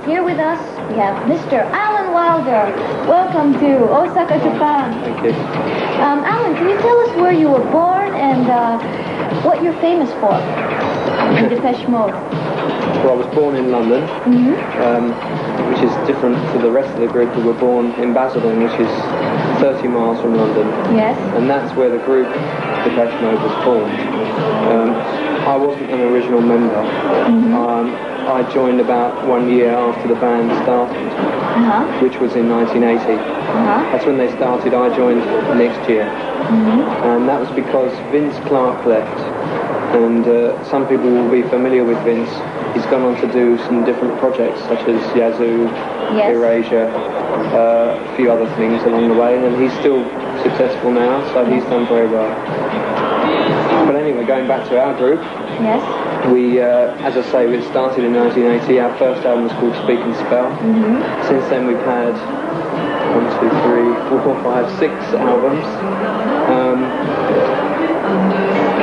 here with us we have Mr. Alan Wilder. Welcome to Osaka, Japan. Thank you. Alan, can you tell us where you were born and what you're famous for in Depeche Mode? Well, I was born in London, which is different to the rest of the group who were born in Basildon, which is 30 miles from London. Yes. And that's where the group Depeche Mode was formed. I wasn't an original member. I joined about 1 year after the band started, which was in 1980. That's when they started. I joined next year. And that was because Vince Clarke left. And some people will be familiar with Vince. He's gone on to do some different projects, such as Yazoo, Erasure, a few other things along the way, and he's still successful now, so he's done very well. But anyway, going back to our group, we, as I say, we started in 1980. Our first album was called Speak and Spell. Since then we've had 6 albums.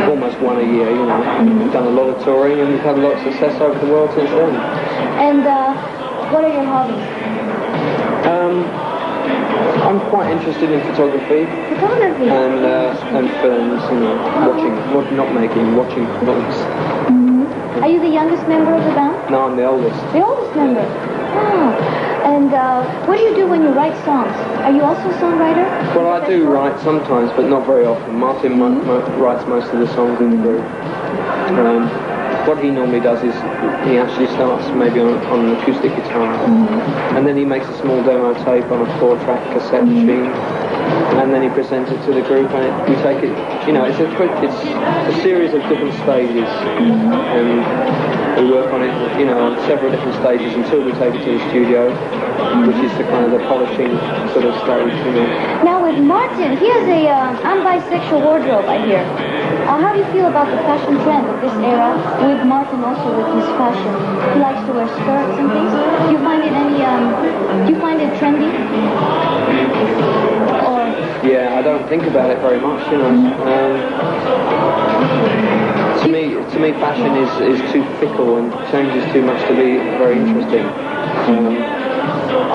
Almost one a year, you know. We've done a lot of touring and we've had a lot of success over the world since then. And what are your hobbies? I'm quite interested in photography. Photography? And films, you know, watching films. Are you the youngest member of the band? No, I'm the oldest. The oldest member? Oh. And what do you do when you write songs? Are you also a songwriter? Well, I do write sometimes, but not very often. Martin writes most of the songs in the group. What he normally does is he actually starts maybe on an acoustic guitar, and then he makes a small demo tape on a 4-track cassette machine, and then he presents it to the group, and we take it. You know, it's a series of different stages, and we work on it, you know, on several different stages until we take it to the studio, which is the kind of the polishing sort of stage, you know. Now with Martin, he has a bisexual wardrobe, I hear. How do you feel about the fashion trend of this era, with Martin also with his fashion? He likes to wear skirts and things. Do you find it trendy? Or... Yeah, I don't think about it very much, you know. To me, fashion is too fickle and changes too much to be very interesting.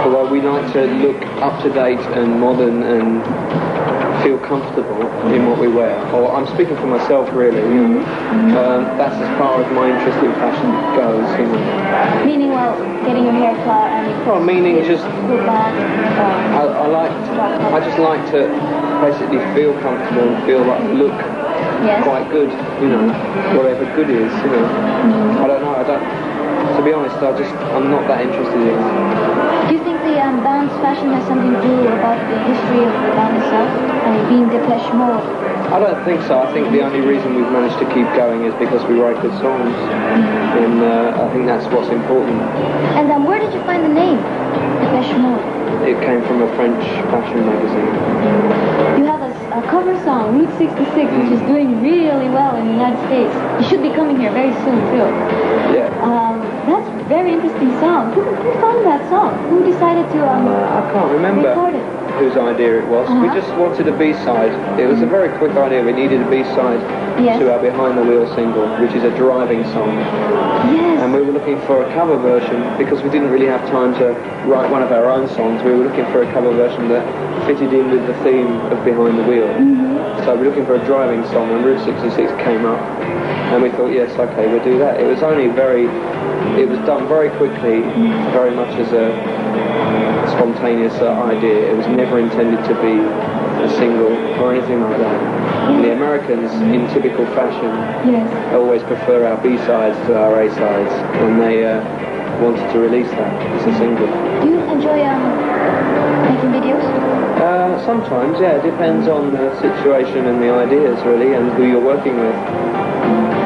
Although we like to look up to date and modern and feel comfortable in what we wear. Or I'm speaking for myself, really. You know, that's as far as my interest in fashion goes. You know. Meaning, well, getting your hair cut and. Well, meaning just. I just like to basically feel comfortable and feel like look quite good. You know, whatever good is. You know, I don't know. To be honest, I'm not that interested in it. Do you think the band's fashion has something to do about the history of the band itself? I mean, being Depeche Mode? I don't think so. I think the only reason we've managed to keep going is because we write good songs. And I think that's what's important. And where did you find the name, Depeche Mode? It came from a French fashion magazine. You have a cover song, Route 66, which is doing really well in the United States. You should be coming here very soon, too. Yeah. That's a very interesting song. Who found that song? Who decided to I can't remember record it? Whose idea it was. We just wanted a B-side. It was a very quick idea. We needed a B-side to our Behind the Wheel single, which is a driving song. Yes. And we were looking for a cover version because we didn't really have time to write one of our own songs. We were looking for a cover version that fitted in with the theme of Behind the Wheel. So we were looking for a driving song, and Route 66 came up. And we thought, yes, okay, we'll do that. It was done very quickly, very much as a spontaneous idea. It was never intended to be a single or anything like that. The Americans, in typical fashion, always prefer our B-sides to our A-sides, and they wanted to release that as a single. Do you enjoy making videos? Sometimes, yeah. It depends on the situation and the ideas, really, and who you're working with.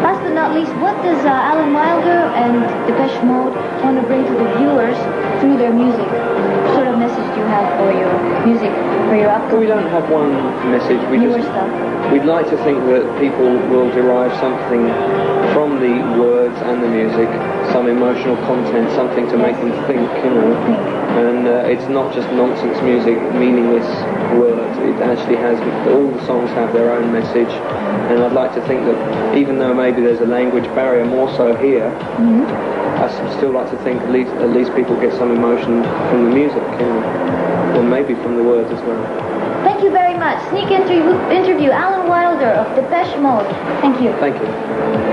Last but not least, what does Alan Wilder and Depeche Mode want to bring to the viewers through their music? What sort of message do you have for your music, for your upcoming? We don't have one message. We'd like to think that people will derive something from the words and the music, some emotional content, something to make them think, you know. And it's not just nonsense music, meaningless words. It actually has, all the songs have their own message. And I'd like to think that even though maybe there's a language barrier, more so here, still like to think at least people get some emotion from the music, or maybe from the words as well. Thank you very much. Sneak interview, Alan Wilder of Depeche Mode. Thank you. Thank you.